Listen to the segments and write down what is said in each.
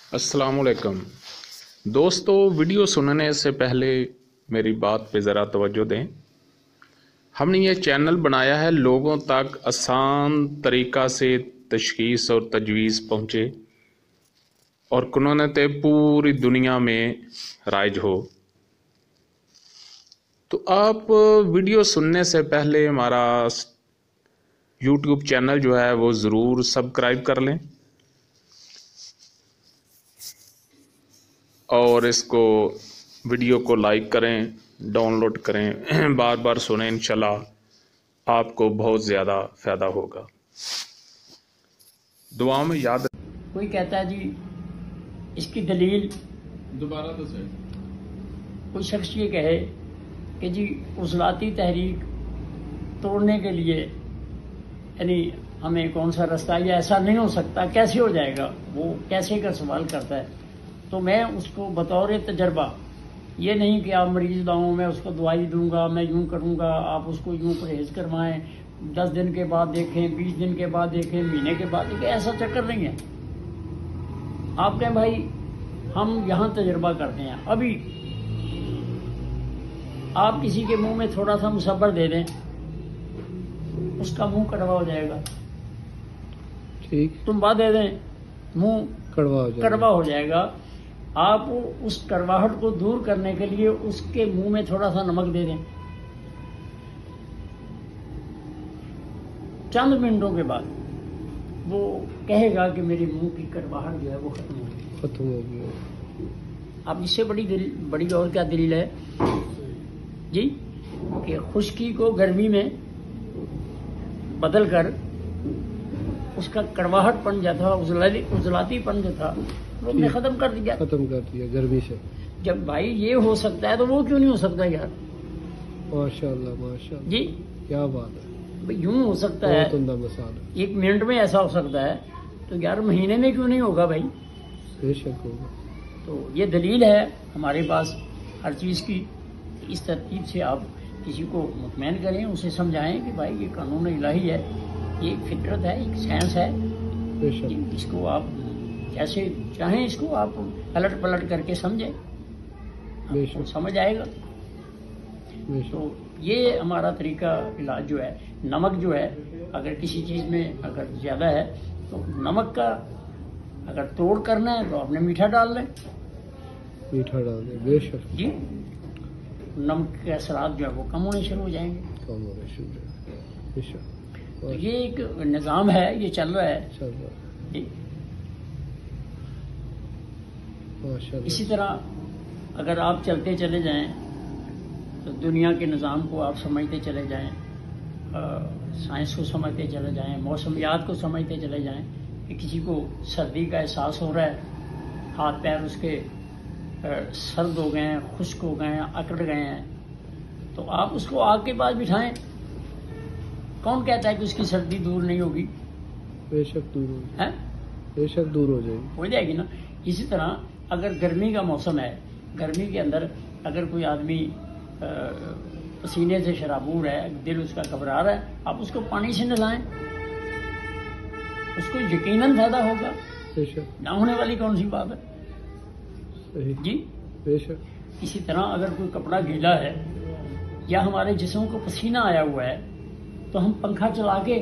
अस्सलाम वालेकुम दोस्तों, वीडियो सुनने से पहले मेरी बात पे ज़रा तवज्जो दें। हमने ये चैनल बनाया है लोगों तक आसान तरीक़ा से तशख़ीस और तजवीज़ पहुँचे और कुनूनत पूरी दुनिया में राइज हो। तो आप वीडियो सुनने से पहले हमारा यूट्यूब चैनल जो है वो ज़रूर सब्सक्राइब कर लें और इसको वीडियो को लाइक करें, डाउनलोड करें, बार बार सुनें। इंशाल्लाह आपको बहुत ज़्यादा फ़ायदा होगा। दुआ में याद। कोई कहता है जी इसकी दलील दोबारा तो सही। कोई शख्स ये कहे कि जी उज़लाती तहरीक तोड़ने के लिए यानी हमें कौन सा रास्ता, या ऐसा नहीं हो सकता, कैसे हो जाएगा, वो कैसे का सवाल करता है। तो मैं उसको बतौर तजर्बा, ये नहीं कि आप मरीज लाऊं, मैं उसको दवाई दूंगा, मैं यूं करूंगा, आप उसको यूं परहेज करवाएं, 10 दिन के बाद देखें, 20 दिन के बाद देखें, महीने के बाद देखें, ऐसा चक्कर नहीं है। आप कहें भाई हम यहाँ तजर्बा करते हैं, अभी आप किसी के मुंह में थोड़ा सा मुसब्बर दे दें, उसका मुंह कड़वा हो जाएगा। ठीक। तुम्बा दे दें, मुंह कड़वा हो जाएगा। आप उस कड़वाहट को दूर करने के लिए उसके मुंह में थोड़ा सा नमक दे दें, चंद मिनटों के बाद वो कहेगा कि मेरे मुंह की कड़वाहट जो है वो खत्म हो गई। अब इससे बड़ी और क्या दलील है जी कि खुश्की को गर्मी में बदल कर उसका कड़वाहटपन जो था, उजलातीपन जो था, वो हमने खत्म कर दिया गर्मी से। जब भाई ये हो सकता है तो वो क्यों नहीं हो सकता यार? माशाल्लाह माशाल्लाह जी, क्या बात है भाई। यूं हो सकता है, एक मिनट में ऐसा हो सकता है, तो यार महीने में क्यों नहीं होगा भाई? बेशक होगा। तो ये दलील है हमारे पास हर चीज की। इस तरतीब से आप किसी को मुतमईन करें, उसे समझाएं कि भाई ये कानून इलाही है, ये एक फितरत है, एक साइंस है, इसको आप जैसे चाहें इसको आप पलट पलट करके समझें, आपको समझ आएगा। तो ये हमारा तरीका इलाज जो है, नमक जो है अगर किसी चीज में अगर ज्यादा है तो नमक का अगर तोड़ करना है तो आपने मीठा डाल लें, बेशक जी। नमक के असरात जो है वो कम होने शुरू हो जाएंगे। तो ये एक निज़ाम है, ये चल रहा है जी। इसी तरह अगर आप चलते चले जाएं तो दुनिया के निज़ाम को आप समझते चले जाएं, साइंस को समझते चले जाएं, मौसमियात को समझते चले जाएं कि किसी को सर्दी का एहसास हो रहा है, हाथ पैर उसके सर्द हो गए हैं, खुश्क हो गए हैं, अकड़ गए हैं, तो आप उसको आग के पास बिठाएं। कौन कहता है कि उसकी सर्दी दूर नहीं होगी? बेशक दूर हो है, बेशक दूर हो जाएगी ना। इसी तरह अगर गर्मी का मौसम है, गर्मी के अंदर अगर कोई आदमी पसीने से शराबूर है, दिल उसका घबरा रहा है, आप उसको पानी से नहलाएं, उसको यकीनन फायदा होगा। ना होने वाली कौन सी बात है जी? बेशक। इसी तरह अगर कोई कपड़ा गीला है या हमारे जिस्म को पसीना आया हुआ है तो हम पंखा चला के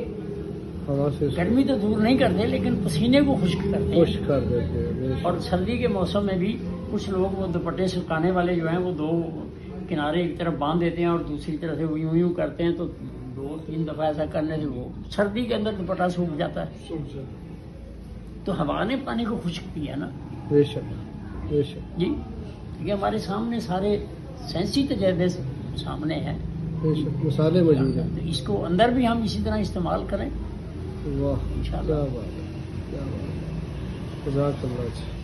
हवा से गर्मी तो दूर नहीं करते, लेकिन पसीने को खुश्क करते हैं। और सर्दी के मौसम में भी कुछ लोग वो दुपट्टे सुखाने वाले जो हैं वो दो किनारे एक तरफ बांध देते हैं और दूसरी तरफ से यूं यूं करते हैं, तो 2-3 दफा ऐसा करने से वो सर्दी के अंदर दुपट्टा सूख जाता है। तो हवा ने पानी को खुश्क किया ना। बेशक जी, ये हमारे सामने सारे सेंसी तजर्बे सामने हैं, मसाले मौजूद हैं, तो इसको अंदर भी हम इसी तरह इस्तेमाल करें। वाह, क्या बात है, क्या बात है।